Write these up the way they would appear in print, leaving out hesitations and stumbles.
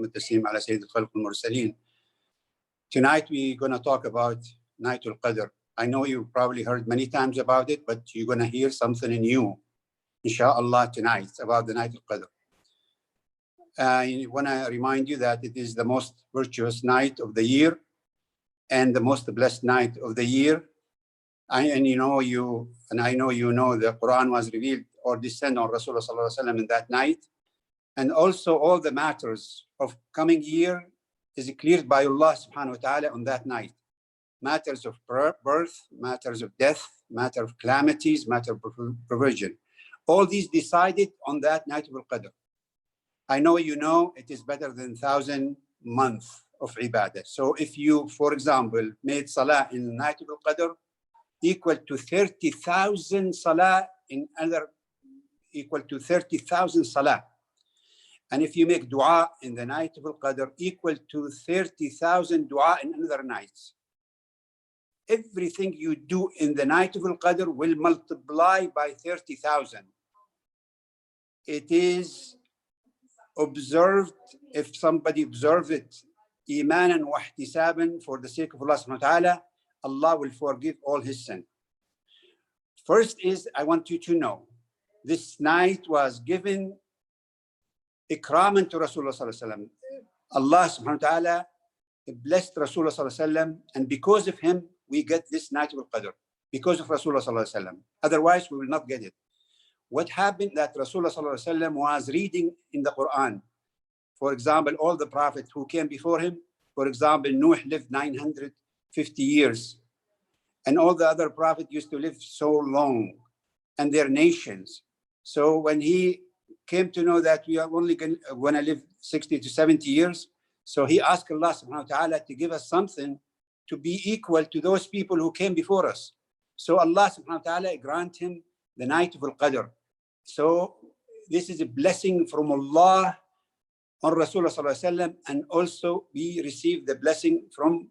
التسليم على سيد الخلق المرسلين. Tonight we're going to talk about Night al-Qadr. I know you probably heard many times about it, but you're going to hear something new, inshallah, tonight about the Night al-Qadr. I want to remind you that it is the most virtuous night of the year and the most blessed night of the year. I know you know the Quran was revealed or descended on Rasulullah sallallahu alaihi wasallam in that night. And also all the matters of coming year is cleared by Allah subhanahu wa ta'ala on that night. Matters of birth, matters of death, matter of calamities, matter of provision. All these decided on that night of al-Qadr. I know you know it is better than 1,000 months of ibadah. So if you, for example, made salah in the night of al-Qadr, equal to 30,000 salah in other, equal to 30,000 salah. And if you make dua in the night of al-Qadr, equal to 30,000 dua in another nights. Everything you do in the night of al-Qadr will multiply by 30,000. It is observed, if somebody observes it, imanan wa ihtisaban, for the sake of Allah subhanahu wa ta'ala, Allah will forgive all his sin. First is, I want you to know, this night was given ikraman to Rasulullah sallallahu alaihi wasallam. Allah subhanahu wa ta'ala blessed Rasulullah sallallahu alaihi wasallam, and because of him, we get this night of al-Qadr, because of Rasulullah sallallahu alaihi wasallam. Otherwise, we will not get it. What happened that Rasulullah sallallahu alaihi wasallam was reading in the Quran. For example, all the prophets who came before him, for example, Nuh lived 950 years. And all the other prophets used to live so long, and their nations. So when he came to know that we are only going to live 60 to 70 years, so he asked Allah subhanahu wa ta'ala to give us something to be equal to those people who came before us. So Allah subhanahu wa ta'ala grant him the night of al-Qadr. So this is a blessing from Allah on Rasulullah sallallahu alaihi wasallam, and also we receive the blessing from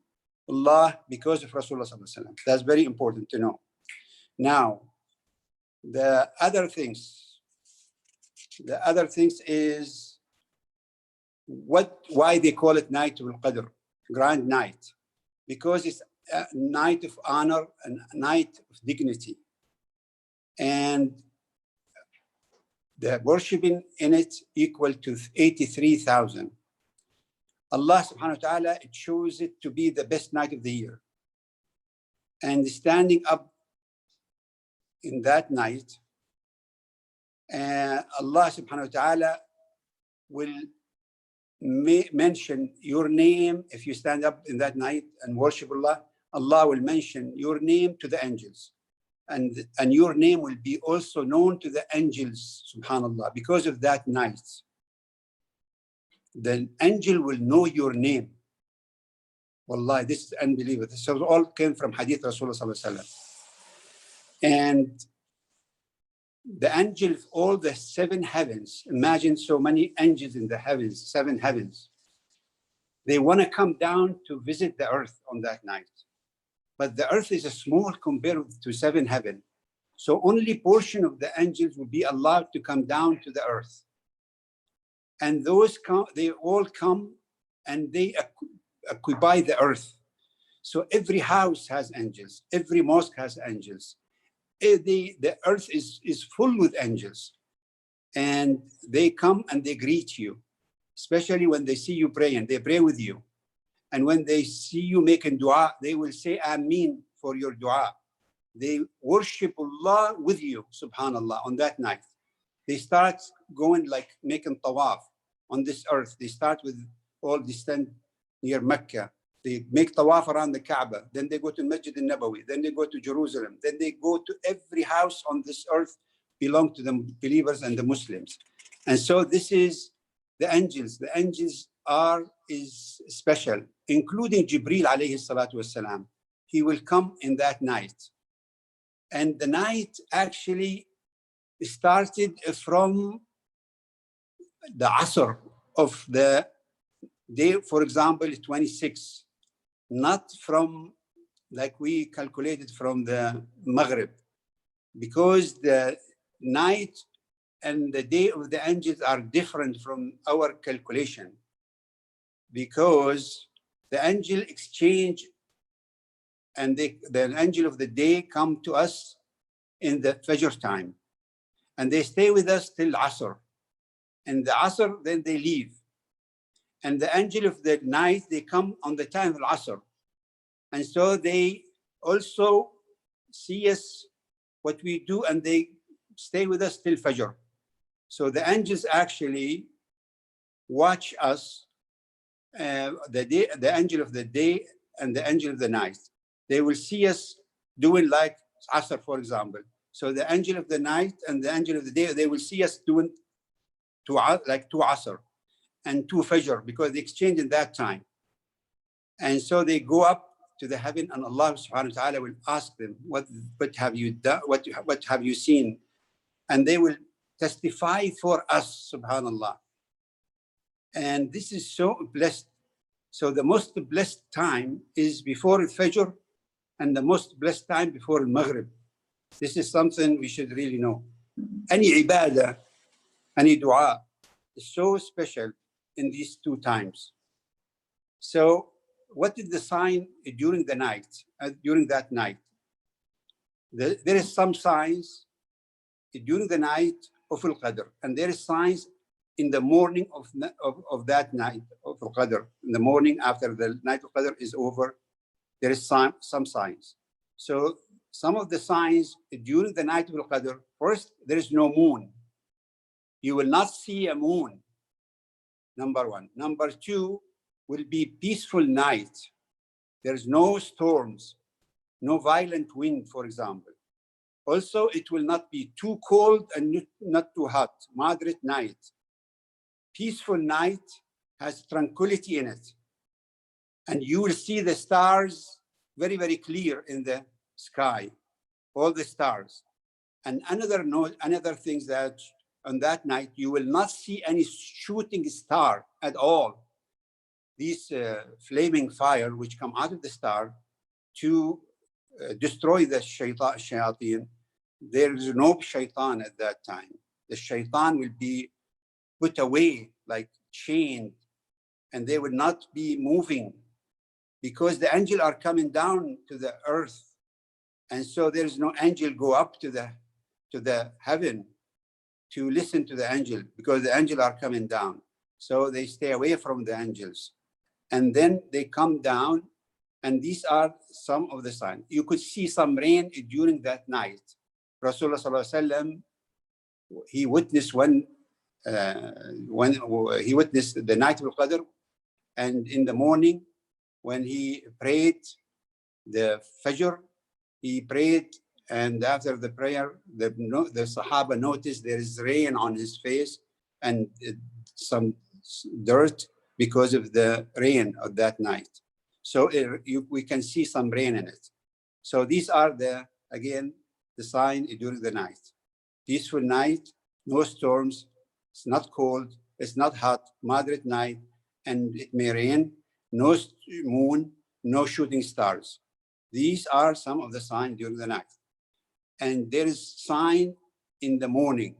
Allah because of Rasulullah sallallahu alaihi wasallam. That's very important to know. Now, the other things is why they call it Night of al-Qadr, grand night, because it's a night of honor and a night of dignity, and the worshiping in it equal to 83,000. Allah subhanahu wa ta'ala chose it to be the best night of the year. And standing up in that night, Allah subhanahu wa ta'ala will mention your name. If you stand up in that night and worship Allah, Allah will mention your name to the angels. And your name will be also known to the angels, subhanallah, because of that night. The angel will know your name. Wallahi, this is unbelievable. This all came from Hadith Rasulullah sallallahu alaihi wasallam. And the angel of all the seven heavens, imagine so many angels in the heavens, 7 heavens. They want to come down to visit the earth on that night. But the earth is a small compared to 7 heaven. So only portion of the angels will be allowed to come down to the earth. And those come, they all come and they occupy the earth. So every house has angels, every mosque has angels. The earth is full with angels. And they come and they greet you, especially when they see you praying, they pray with you. And when they see you making dua, they will say Ameen for your dua. They worship Allah with you, subhanallah, on that night. They start going like making tawaf on this earth. They start with all descent near Mecca. They make tawaf around the Kaaba. Then they go to Masjid al-Nabawi. Then they go to Jerusalem. Then they go to every house on this earth belong to the believers and the Muslims. And so this is the angels. The angels is special, including Jibreel alayhi salatu wassalam. He will come in that night. And the night actually started from the Asr of the day, for example, 26, not from, like we calculated from the Maghrib, because the night and the day of the angels are different from our calculation. because the angel exchange, and the angel of the day come to us in the Fajr time, and they stay with us till Asr. And the Asr, then they leave. And the angel of the night, they come on the time of Asr. And so they also see us, what we do, and they stay with us till Fajr. So the angels actually watch us, the angel of the day and the angel of the night. They will see us doing like Asr, for example. So the angel of the night and the angel of the day, they will see us doing like two Asr and two Fajr, because they exchange in that time. And so they go up to the heaven, and Allah subhanahu wa ta'ala will ask them, what have you done? What have you seen? And they will testify for us, subhanallah. And this is so blessed. So the most blessed time is before Fajr, and the most blessed time before Maghrib. This is something we should really know. Any ibadah, any dua is so special in these two times. So what is the sign during the night, during that night? There is some signs during the night of Al-Qadr, and there is signs in the morning of that night of Al-Qadr. In the morning after the night of Qadr is over, there is some signs. So some of the signs during the night of Al-Qadr, first, there is no moon. You will not see a moon, number one. Number two, will be peaceful night. There's no storms, no violent wind, for example. Also, it will not be too cold and not too hot, moderate night. Peaceful night has tranquility in it. And you will see the stars very, very clear in the sky, all the stars. And another thing that on that night, you will not see any shooting star at all. These flaming fire which come out of the star to destroy the shayateen. There is no shaitan at that time. The shaitan will be put away, like chained, and they will not be moving, because the angels are coming down to the earth. And so there is no angel go up to the heaven to listen to the angel, because the angels are coming down. So they stay away from the angels. And then they come down, and these are some of the signs. You could see some rain during that night. Rasulullah sallallahu alaihi wasallam, he witnessed when he witnessed the night of Qadr, and in the morning when he prayed the Fajr, he prayed, and after the prayer, the Sahaba noticed there is rain on his face and some dirt because of the rain of that night. So we can see some rain in it. So these are again, the sign during the night. Peaceful night, no storms, it's not cold, it's not hot, moderate night, and it may rain, no moon, no shooting stars. These are some of the signs during the night. And there is sign in the morning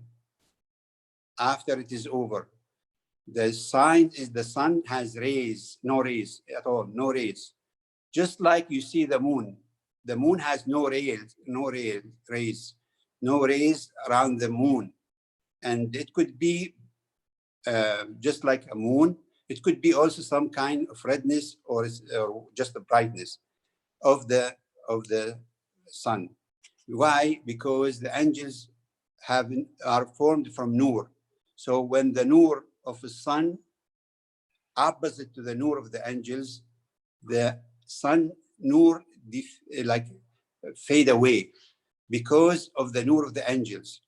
after it is over. The sign is the sun has rays, no rays at all, no rays. Just like you see the moon has no rays, no rays around the moon. And it could be just like a moon. It could be also some kind of redness or just the brightness of the sun. Why? Because the angels are formed from nur. So when the nur of the sun opposite to the nur of the angels, the sun nur like fade away because of the nur of the angels.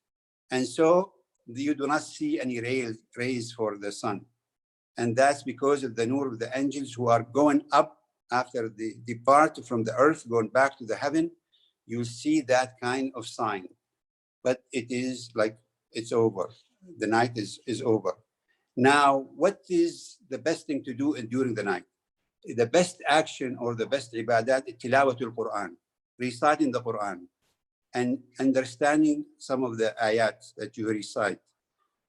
And so you do not see any rays for the sun. And that's because of the nur of the angels who are going up after they depart from the earth, going back to the heaven. You see that kind of sign. But it is like it's over. The night is over. Now, what is the best thing to do during the night? The best action or the best ibadat is tilawatul Quran, reciting the Quran and understanding some of the ayat that you recite.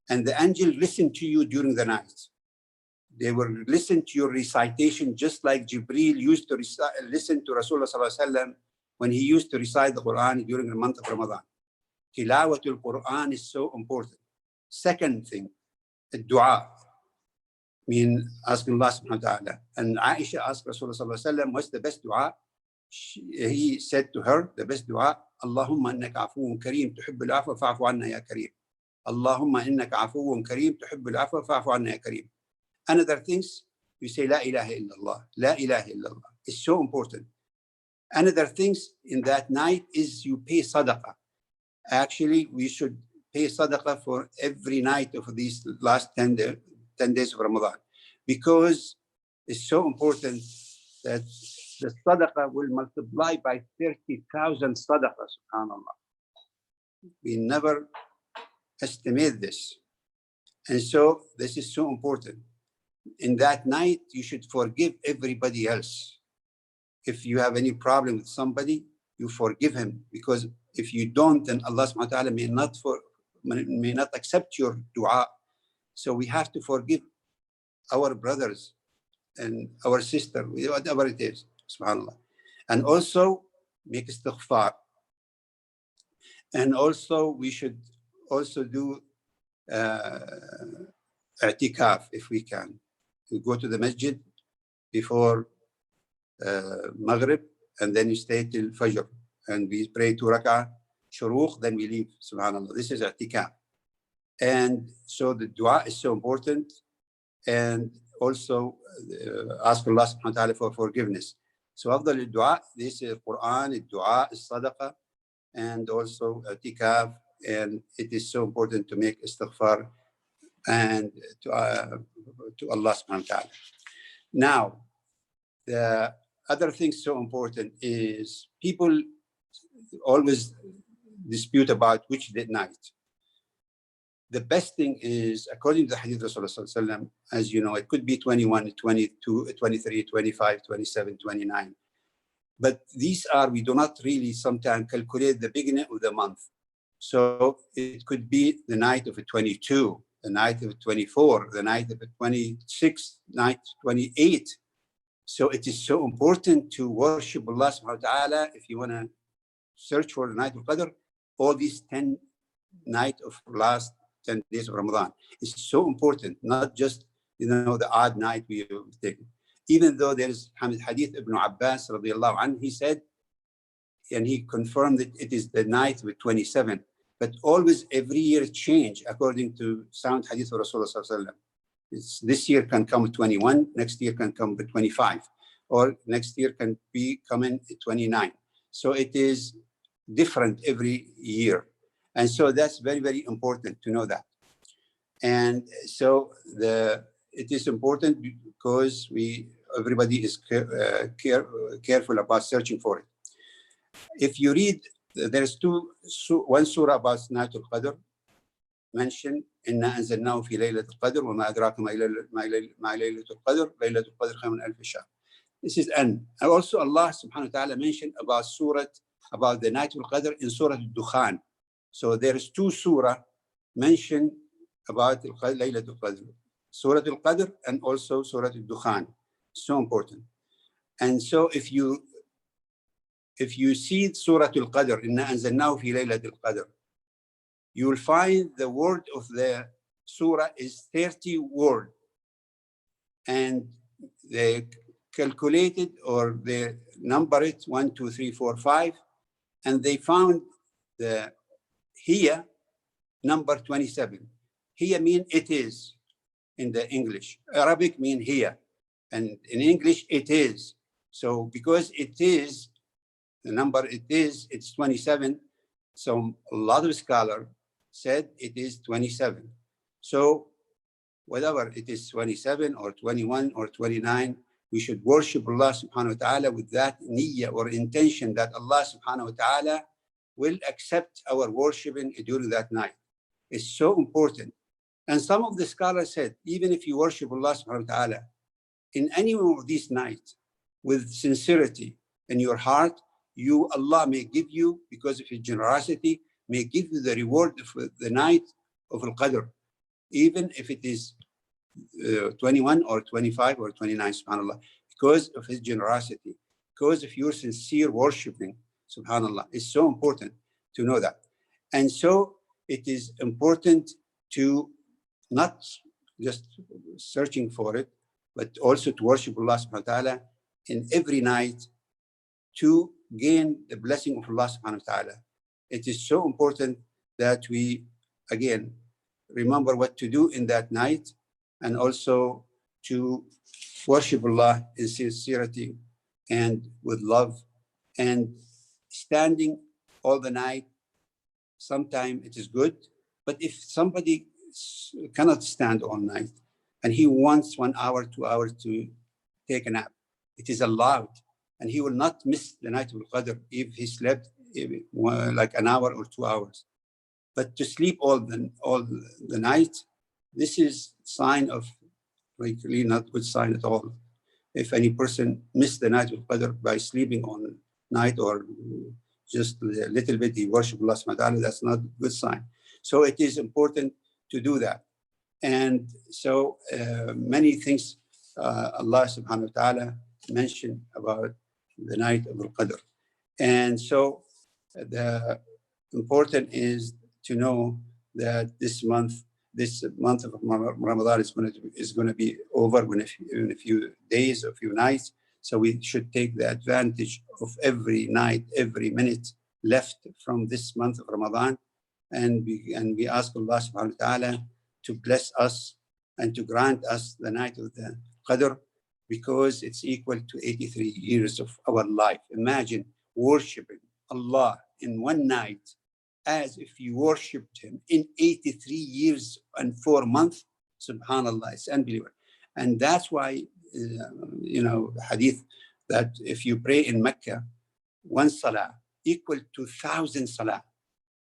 And the angel listen to you during the night. They will listen to your recitation just like Jibreel used to listen to Rasulullah sallallahu alaihi wasallam when he used to recite the Quran during the month of Ramadan. Tilawatul Quran is so important. Second thing, dua. Mean asking Allah subhanahu wa ta'ala. And Aisha asked Rasulullah sallallahu alaihi wasallam, what's the best dua? He said to her, the best dua, Allahumma innaka afuun kareem tuhibbul afwa fa'fu anna ya kareem. Allahumma innaka afuun kareem tuhibbul afwa fa'fu anna ya kareem. Another things, you say La ilaha illallah, La ilaha illallah. It's so important. Another things in that night is you pay sadaqah. Actually, we should pay sadaqah for every night of these last 10 days of Ramadan, because it's so important that the sadaqah will multiply by 30,000 sadaqah, subhanAllah. We never estimate this. And so this is so important. In that night, you should forgive everybody else. If you have any problem with somebody, you forgive him, because if you don't, then Allah subhanahu wa ta'ala may not accept your dua. So we have to forgive our brothers and our sister, whatever it is, subhanAllah. And also make istighfar. And also we should also do i'tikaf if we can. We go to the masjid before Maghrib, and then you stay till Fajr, and we pray 2 rak'ah shuruq, then we leave, subhanAllah. This is i'tikaf. And so the dua is so important, and also ask Allah subhanahu wa ta'ala for forgiveness. So after the dua, this is Quran, dua, sadaqah, and also i'tikaf, and it is so important to make istighfar and to Allah subhanahu wa ta'ala. Now, the other thing so important is people always dispute about which night. The best thing is, according to the hadith of Rasulullah, as you know, it could be 21, 22, 23, 25, 27, 29. But these are, we do not really sometimes calculate the beginning of the month. So it could be the night of a 22, the night of a 24, the night of a 26, night 28. So it is so important to worship Allah subhanahu wa ta'ala. If you want to search for the night of Qadr, all these 10 nights of last 10 days of Ramadan is so important, not just, the odd night we take. Even though there is hadith Ibn Abbas radiallahu anhu, he said, and he confirmed that it is the night with 27, but always every year change according to sound hadith of Rasulullah sallallahu alaihi wasallam. This year can come with 21, next year can come with 25, or next year can be coming at 29. So it is different every year. And so that's very, very important to know that. And so it is important because everybody is careful about searching for it. If you read, there's one surah about Laylatul Qadr mentioned, إِنَّا أَنزَلْنَاهُ فِي لَيْلَةِ الْقَدْرِ وَمَا أَدْرَاكَ مَا لَيْلَةُ الْقَدْرِ لَيْلَةُ الْقَدْرِ خَيْرٌ مِنْ أَلْفِ شَهْرٍ. This is and also Allah subhanahu wa ta'ala mentioned about the night of Qadr in Surah Al-Dukhan. So there is 2 surah mentioned about Laylatul Qadr, Surah Al-Qadr and also Surah Al-Dukhan. So important. And so if you see Surah Al-Qadr, إِنَّا أَنزَلْنَاهُ فِي لَيْلَةِ الْقَدْرِ, you will find the word of the surah is 30 words. And they calculated, or they number it 1, 2, 3, 4, 5, and they found the hiya number 27. Hiya mean it is in the English. Arabic mean hiya, and in English it is. So because it is the number, it's 27. So a lot of scholars said it is 27. So whatever it is, 27 or 21 or 29, we should worship Allah subhanahu wa ta'ala with that niyyah or intention that Allah subhanahu wa ta'ala will accept our worshiping during that night. It's so important. And some of the scholars said, even if you worship Allah subhanahu wa ta'ala in any one of these nights with sincerity in your heart, Allah may give you, because of His generosity, may give you the reward of the night of Al-Qadr, even if it is 21 or 25 or 29, subhanAllah, because of his generosity, because of your sincere worshiping, subhanAllah. It's so important to know that. And so it is important to not just searching for it, but also to worship Allah subhanahu wa ta'ala in every night to gain the blessing of Allah subhanahu wa ta'ala. It is so important that we, again, remember what to do in that night, and also to worship Allah in sincerity and with love, and standing all the night. Sometimes it is good, but if somebody cannot stand all night and he wants 1 hour, 2 hours to take a nap, it is allowed, and he will not miss the night of Qadr if he slept like an hour or 2 hours. But to sleep all the night, this is sign of really not good sign at all. If any person missed the night of Qadr by sleeping on night or just a little bit, he worship Allah subhanahu wa ta'ala, that's not a good sign. So it is important to do that. And so many things Allah subhanahu wa ta'ala mentioned about the night of Al-Qadr. And so the important is to know that this month of Ramadan is going to be over in a few days, a few nights. So we should take the advantage of every night, every minute left from this month of Ramadan. And we ask Allah subhanahu wa ta'ala to bless us and to grant us the night of the Qadr, because it's equal to 83 years of our life. Imagine worshiping Allah in one night as if you worshipped him in 83 years and 4 months. Subhanallah, it's unbelievable. And that's why, hadith, that if you pray in Mecca, 1 salah equal to 1,000 salah.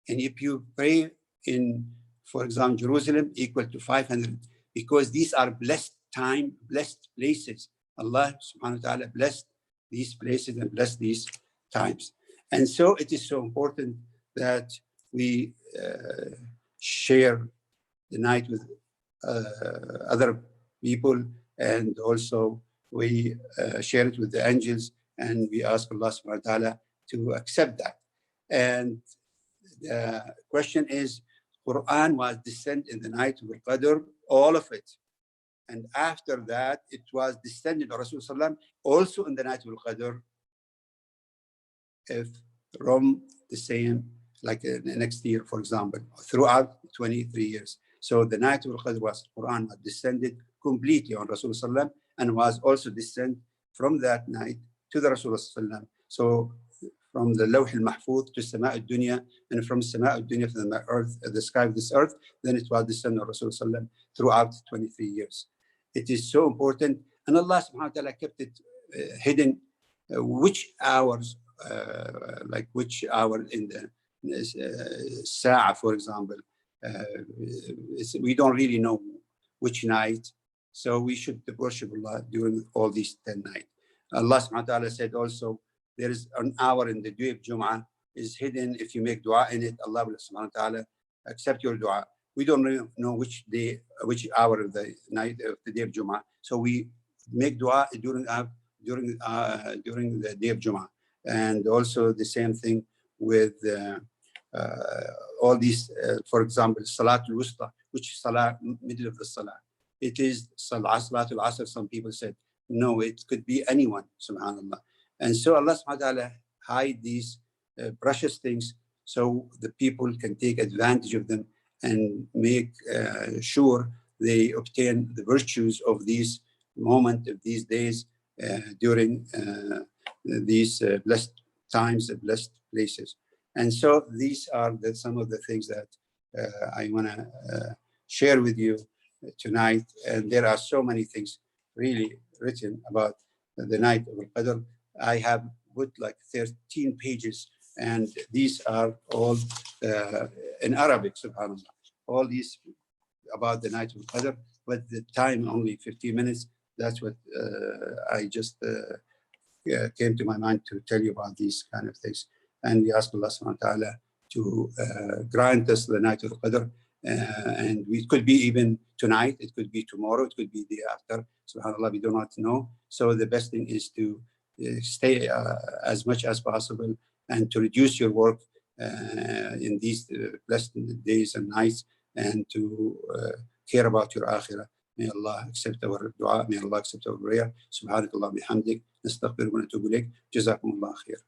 And if you pray in, for example, Jerusalem, equal to 500, because these are blessed time, blessed places. Allah subhanahu wa ta'ala blessed these places and blessed these times. And so it is so important that we share the night with other people, and also we share it with the angels, and we ask Allah subhanahu wa ta'ala to accept that. And the question is, Quran was descended in the night of Al-Qadr, all of it. And after that, it was descended on Rasulullah also in the night of Al-Qadr, if from the same, like the next year, for example, throughout 23 years. So the night of Al-Qadr was, Quran was descended completely on Rasulullah, and was also descended from that night to the Rasulullah. So from the Lawh al-Mahfuz to Sama' al-Dunya, and from Sama' al-Dunya to the earth, the sky of this earth, then it was descended on Rasulullah throughout 23 years. It is so important, and Allah subhanahu wa ta'ala kept it hidden, which hours, like which hour in the Sa'a, for example, we don't really know which night, so we should worship Allah during all these 10 nights. Allah subhanahu wa ta'ala said also, there is an hour in the day of Jum'ah is hidden. If you make dua in it, Allah will subhanahu wa ta'ala accept your dua. We don't really know which day, which hour of the night of the day of Jum'ah. So we make dua during the day of Jum'ah. And also the same thing with all these, for example, Salatul Wusta, which is Salah, middle of the Salah. It is Salatul Asr, some people said. No, it could be anyone, subhanAllah. And so Allah subhanahu wa ta'ala hide these precious things so the people can take advantage of them and make sure they obtain the virtues of these moments, of these days, during these blessed times and blessed places. And so these are some of the things that I want to share with you tonight. And there are so many things really written about the night of Al-Qadr. I have put like 13 pages, and these are all in Arabic, subhanAllah. All these about the night of Al-Qadr, but the time only 15 minutes. That's what I just came to my mind to tell you about these kind of things. And we ask Allah subhanahu wa ta'ala to grant us the night of Qadr And it could be even tonight, it could be tomorrow, it could be the after. SubhanAllah, we do not know. So the best thing is to stay as much as possible and to reduce your work in these blessed days and nights, and to care about your akhirah. May Allah accept our dua. May Allah accept our prayer. Subhanakallah bihamdik. Nastaghfiruka wa natubu ilayk. Jazakumullah khair.